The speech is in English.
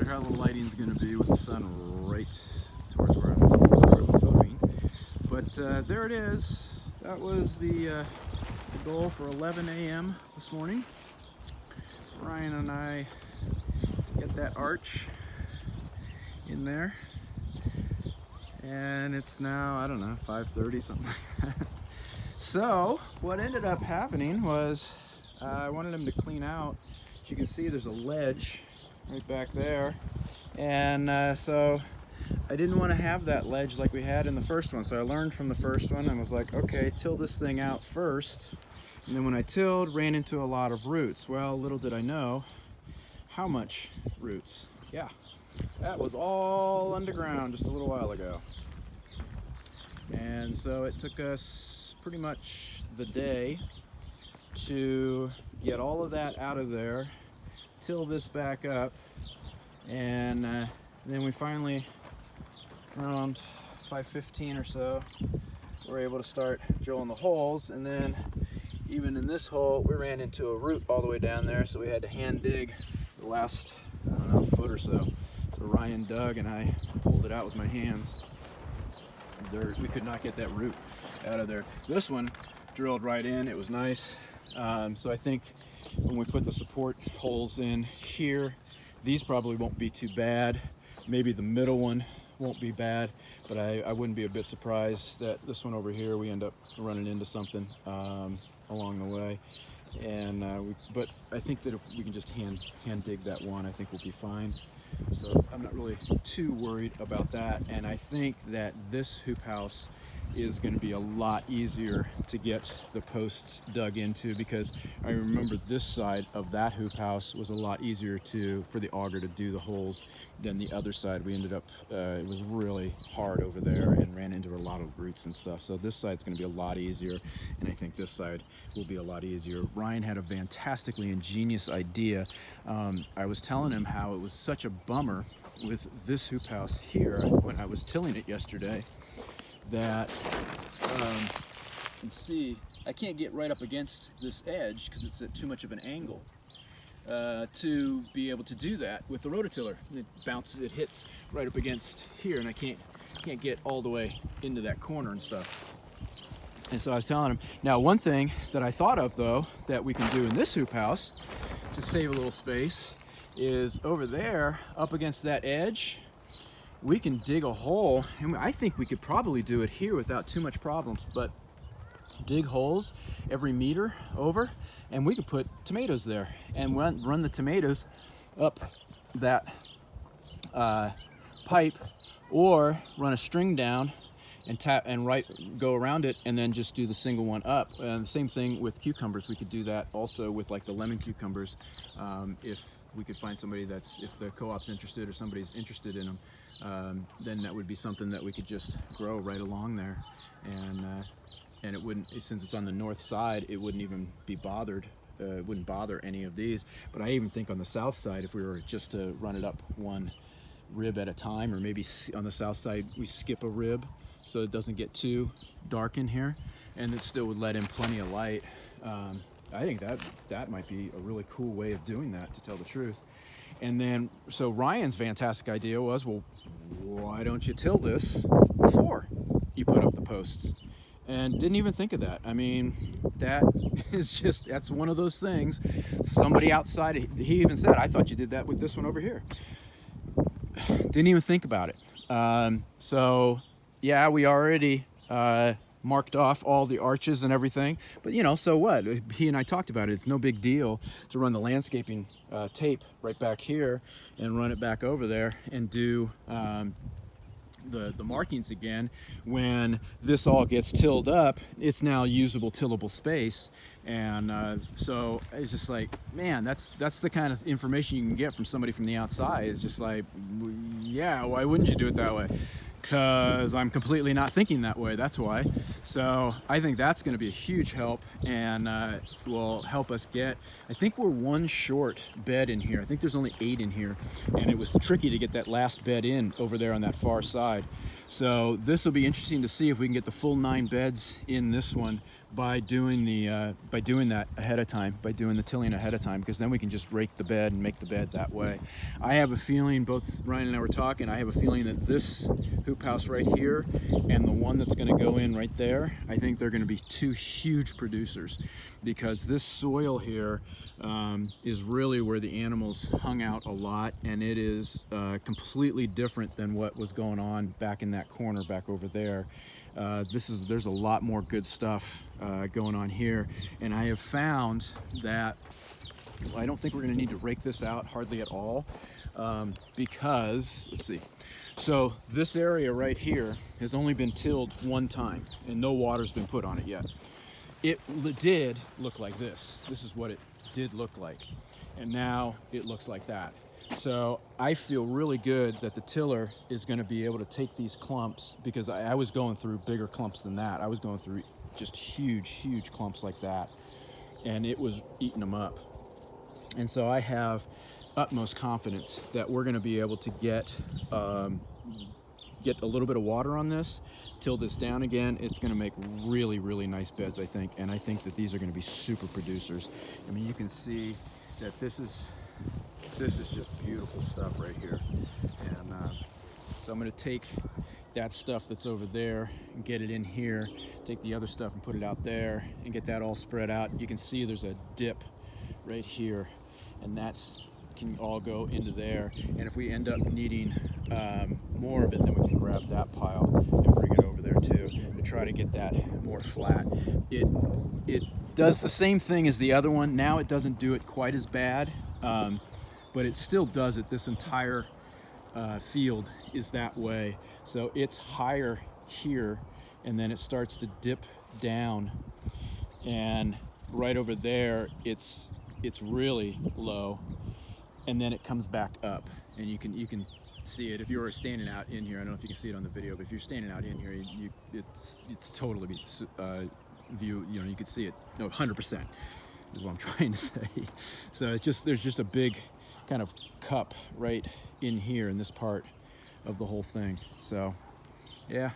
how the lighting's going to be with the sun right towards where I'm filming. But there it is. That was the goal for 11 a.m. this morning. Ryan and I get that arch in there, and it's now, I don't know, 5:30, something like that. So what ended up happening was I wanted him to clean out. As you can see, there's a ledge right back there, and so I didn't want to have that ledge like we had in the first one. So I learned from the first one and was like, okay, till this thing out first. And then when I tilled, ran into a lot of roots. Well, little did I know how much roots. Yeah, that was all underground just a little while ago. And so it took us pretty much the day to get all of that out of there, till this back up, and then we finally, around 5:15 or so, we're able to start drilling the holes. And then even in this hole, we ran into a root all the way down there, so we had to hand dig the last, I don't know, foot or so. So Ryan dug and I pulled it out with my hands. We could not get that root out of there. This one drilled right in. It was nice. So I think when we put the support holes in here, these probably won't be too bad. Maybe the middle one won't be bad, but I wouldn't be a bit surprised that this one over here we end up running into something along the way. And but I think that if we can just hand dig that one, I think we'll be fine. So I'm not really too worried about that. And I think that this hoop house is going to be a lot easier to get the posts dug into, because I remember this side of that hoop house was a lot easier for the auger to do the holes than the other side. We ended up, it was really hard over there and ran into a lot of roots and stuff. So this side's going to be a lot easier, and I think this side will be a lot easier. Ryan had a fantastically ingenious idea. I was telling him how it was such a bummer with this hoop house here when I was tilling it yesterday, that you can see I can't get right up against this edge because it's at too much of an angle to be able to do that with the rototiller. It bounces, it hits right up against here, and I can't get all the way into that corner and stuff. And so I was telling him, now one thing that I thought of though that we can do in this hoop house to save a little space is over there up against that edge, we can dig a hole, and I think we could probably do it here without too much problems, but dig holes every meter over, and we could put tomatoes there and run the tomatoes up that pipe, or run a string down and tap and go around it, and then just do the single one up. And the same thing with cucumbers. We could do that also with like the lemon cucumbers, if we could find somebody if the co-op's interested or somebody's interested in them, then that would be something that we could just grow right along there, and it wouldn't, since it's on the north side, it wouldn't even be bothered. It wouldn't bother any of these. But I even think on the south side, if we were just to run it up one rib at a time, or maybe on the south side we skip a rib so it doesn't get too dark in here, and it still would let in plenty of light. I think that might be a really cool way of doing that, to tell the truth. And then, so Ryan's fantastic idea was, well, why don't you till this before you put up the posts? And didn't even think of that. I mean, that is just, that's one of those things. Somebody outside, he even said, I thought you did that with this one over here. Didn't even think about it. So yeah, we already marked off all the arches and everything, but you know, so what? He and I talked about it. It's no big deal to run the landscaping tape right back here and run it back over there and do the markings again. When this all gets tilled up, it's now usable tillable space. And so it's just like, man, that's the kind of information you can get from somebody from the outside. It's just like, yeah, why wouldn't you do it that way? Because I'm completely not thinking that way, that's why. So I think that's going to be a huge help, and will help us get, I think we're one short bed in here. I think there's only 8 in here, and it was tricky to get that last bed in over there on that far side. So this will be interesting to see if we can get the full 9 beds in this one by doing that ahead of time, by doing the tilling ahead of time, because then we can just rake the bed and make the bed that way. I have a feeling, both Ryan and I were talking, I have a feeling that this hoop house right here and the one that's going to go in right there, I think they're going to be two huge producers, because this soil here is really where the animals hung out a lot, and it is completely different than what was going on back in that corner back over there. There's a lot more good stuff going on here, and I have found that I don't think we're going to need to rake this out hardly at all, because let's see. So this area right here has only been tilled one time, and no water's been put on it yet. It did look like this. This is what it did look like, and now it looks like that. So I feel really good that the tiller is going to be able to take these clumps, because I was going through bigger clumps than that. I was going through just huge clumps like that, and it was eating them up. And so I have utmost confidence that we're going to be able to get a little bit of water on this, till this down again. It's going to make really nice beds, I think, and I think that these are going to be super producers. I mean, you can see that this is just beautiful stuff right here. And so I'm going to take that stuff that's over there and get it in here, take the other stuff and put it out there, and get that all spread out. You can see there's a dip right here, and that's can all go into there. And if we end up needing more of it, then we can grab that pile and bring it over there too, to try to get that more flat. It does the same thing as the other one. Now it doesn't do it quite as bad, but it still does it. This entire field is that way. So it's higher here, and then it starts to dip down, and right over there it's really low, and then it comes back up, and you can see it if you were standing out in here. I don't know if you can see it on the video, but if you're standing out in here, it's totally view. You know, you can see it. No, 100% is what I'm trying to say. So there's just a big kind of cup right in here in this part of the whole thing. So yeah,